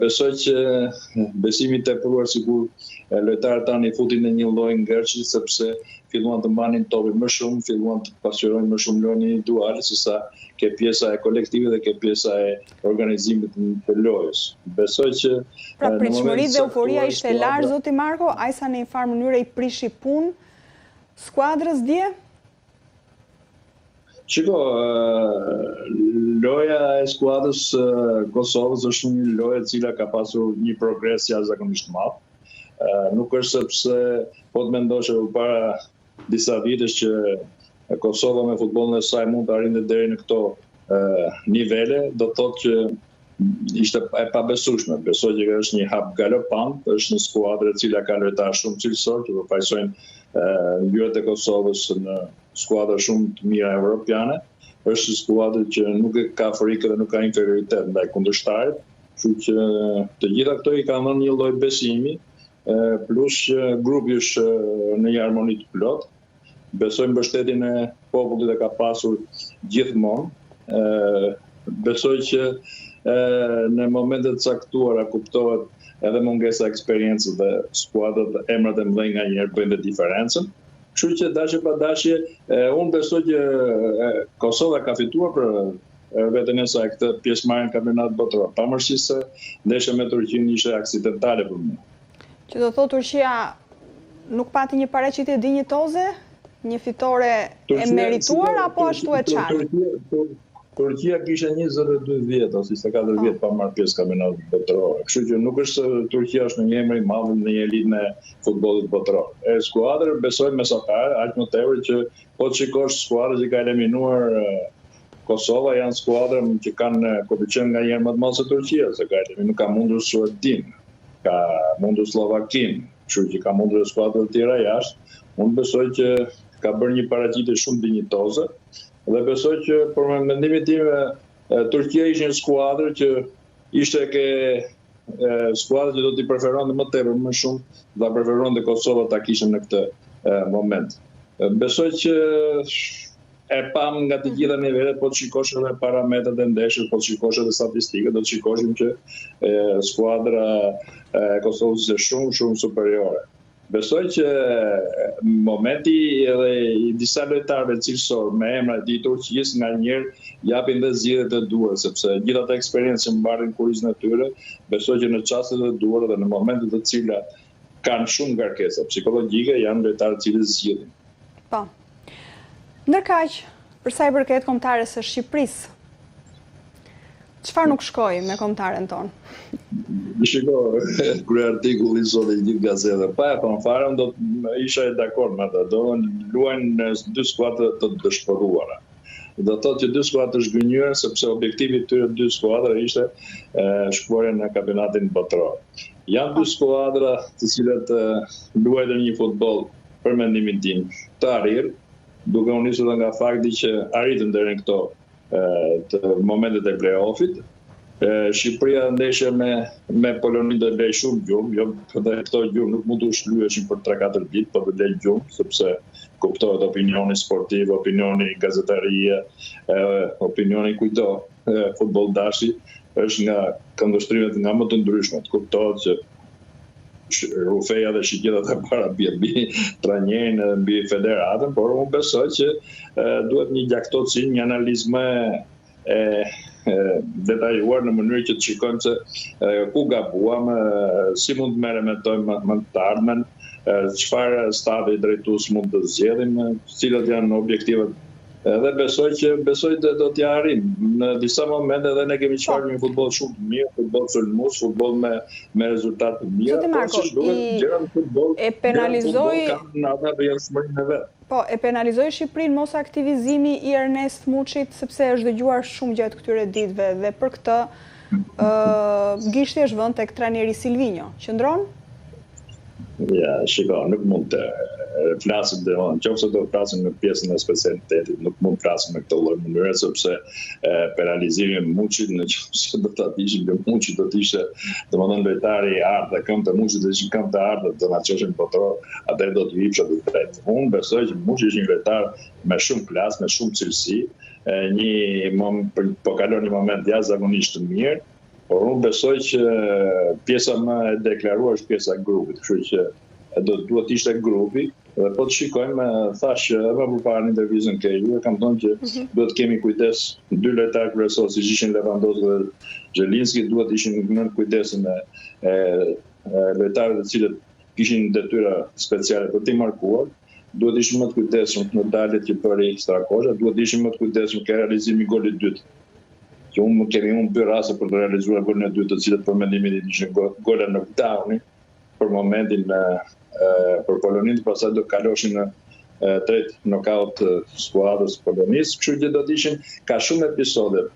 besoj që besimi i tepruar sikur lojtarët tani futin në një lloj ngërçi sepse filluan të mbanin topin më shumë, filluan të pasqyrojnë më shumë lojën individuale sesa ke pjesa e kolektive dhe ke pjesa e organizimit të lojës. Besoj që pra pritshmëritë dhe euforia ishte larg zoti Marko, ajsa në një farë mënyrë i prishi punë skuadrës dje? Shiko, loja e skuadrës Kosovës është një lojë e cila ka pasur një progres jashtëzakonisht madh. Nuk është sepse po të mendosh para disa vitesh që Kosova me futbollin e saj mund të arrinte deri në këto nivele, do të thotë që ishte e pabesueshme. Besoj që është një hap galopant, është një skuadër e cila ka lojtarë shumë cilësor që përfaqësojnë ngjyrat e Kosovës në skuadra shumë të mira evropiane. Është një skuadër që nuk ka frikë dhe nuk ka inferioritet ndaj kundërshtarit, kështu që të gjitha këto i kanë dhënë një lloj besimi, plus që grupi është në një harmoni të plot. Besoj mbështetjen e popullit e ka pasur gjithmonë. Besoj që në momentet e caktuara kuptohet edhe mungesa e eksperiencës dhe skuadrat emrat e mëdhenj nganjëherë bëjnë diferencën. Kështu që dashje pa dashje, unë besoj që Kosova ka fituar për veten e saj këtë pjesëmarrje në kampionatin botror, pavarësisht se ndeshja me Turqinë ishte aksidentale për mua. Që do thotë Turqia nuk pati një paraqitje dinjitoze, një fitore e merituar apo ashtu e qartë? Turqia kishte 22 vjet ose 24 vjet pa marrë pjesë kampionatit botror. Kështu që nuk është se Turqia është në një emër i madh në një elitën e futbollit botror. Skuadra besoj mesatare, aq më tepër që po të shikosh skuadrat që ka eliminuar Kosova janë skuadra që kanë koeficient nganjëherë më të madh se Turqia, se ka eliminuar, ka mundur Suedin, ka mundur Slovakin, kështu që ka mundur skuadra të tjera jashtë. Unë besoj që ka bërë një paraqitje shumë dinjitoze dhe besoj që për mendimin tim Turqia ishte një skuadër që ishte ke skuadra që do t'i preferonte më tepër më shumë dhe preferonte Kosova ta kishte në këtë moment. Besoj që e pam nga të gjitha nivelet, po të shikosh edhe parametrat e ndeshjes, po të shikosh edhe statistikët, do të shikoshim që skuadra e Kosovës është shumë superiore. Besoj që momenti edhe i disa lojtarëve cilësor me emra të Turqisë nganjëherë japin dhe zgjedhjet e duhura, sepse gjithë ata eksperiencë që mbarrin kurizën e tyre, besoj që në çastet e duhura dhe në momentet të cilat kanë shumë ngarkesa psikologjike janë lojtarë të cilët zgjidhin. Po. Ndërkaq, për sa i përket kombëtares së Shqipërisë, çfarë nuk shkoi me kombëtaren tonë? Shiko, krye artikulli sot e gjithë gazeta. Pa e fare, unë do të isha dakord me ata. Do luajnë në dy skuadra të dëshpëruara. Do të thotë që dy skuadra të zhgënjura sepse objektivi i tyre dy skuadra ishte shkuarja në kampionatin botror. Janë dy skuadra të cilat luajnë një futboll për mendimin tim të arrirë, duke u nisur nga fakti që arritën deri në këto të momentet e play-offit. Shqipëria ndeshje me Poloninë do lej shumë gjumë, dhe këto gjumë nuk mund të shlyeshin për 3-4 ditë, por do lej gjumë, sepse kuptohet opinioni sportiv, opinioni gazetarie, opinioni kujto futbolldashi, është nga këndvështrimet nga më të ndryshmet. Kuptohet që rufeja dhe shqiptat e para mbi trajnerin edhe mbi federatën, por unë besoj që duhet një gjaktotësi, një analizë më detajuar në mënyrë që të shikojmë se ku gabuam, si mund të merrementojmë më të ardhmen, çfarë stafi drejtues mund të zgjedhim, cilat janë objektivat. Dhe besoj do t'ja arrim. Në disa momente edhe ne kemi çfarë një futboll shumë të mirë, futboll sulmues, futboll me rezultate të mira. E penalizoi Po, e penalizoi Shqipërinë mos aktivizimi i Ernest Muçit sepse është dëgjuar shumë gjatë këtyre ditëve dhe për këtë gishti është vënë tek trajneri Silvinjo. Qëndron? Ja, shiko, nuk mund të flasim dhe nëse do flasim në pjesën e specialitetit, nuk mund të flasim në këtë lloj mënyre sepse penalizimi i Muçit nëse do ta dishim që Muçi do të ishte, domethënë lojtari i ardhë, këmbë të Muçit do të ishin këmbë të ardhë, do na çoshin botror, atë do të hipsha të drejtë. Unë besoj që Muçi është një lojtar me shumë klasë, me shumë cilësi, po kalon një moment jashtëzakonisht të mirë. Por unë besoj që pjesa më e deklaruar është pjesa e grupit, kështu që duhet ishte grupi, dhe po të shikojmë, thash edhe më përpara në intervistën ke ju, kam thënë që duhet kemi kujdes, dy lojtarë kryesorë siç ishin Lewandowski dhe Zielinski, duhet ishin në kujdesin e lojtarëve të cilët kishin detyra speciale për t'i markuar, duhet ishim më të kujdesshëm në daljet që bëri Strakosha, duhet ishim më të kujdesshëm ke realizimi i golit dytë. Që kemi humbur raste për të realizuar golin e dytë, të cilët për mendimin tim ishin gola knockdowni për momentin për Poloninë, pastaj do kaloshin në tretë knockout skuadrës polonisë, kështu që do të ishin ka shumë episode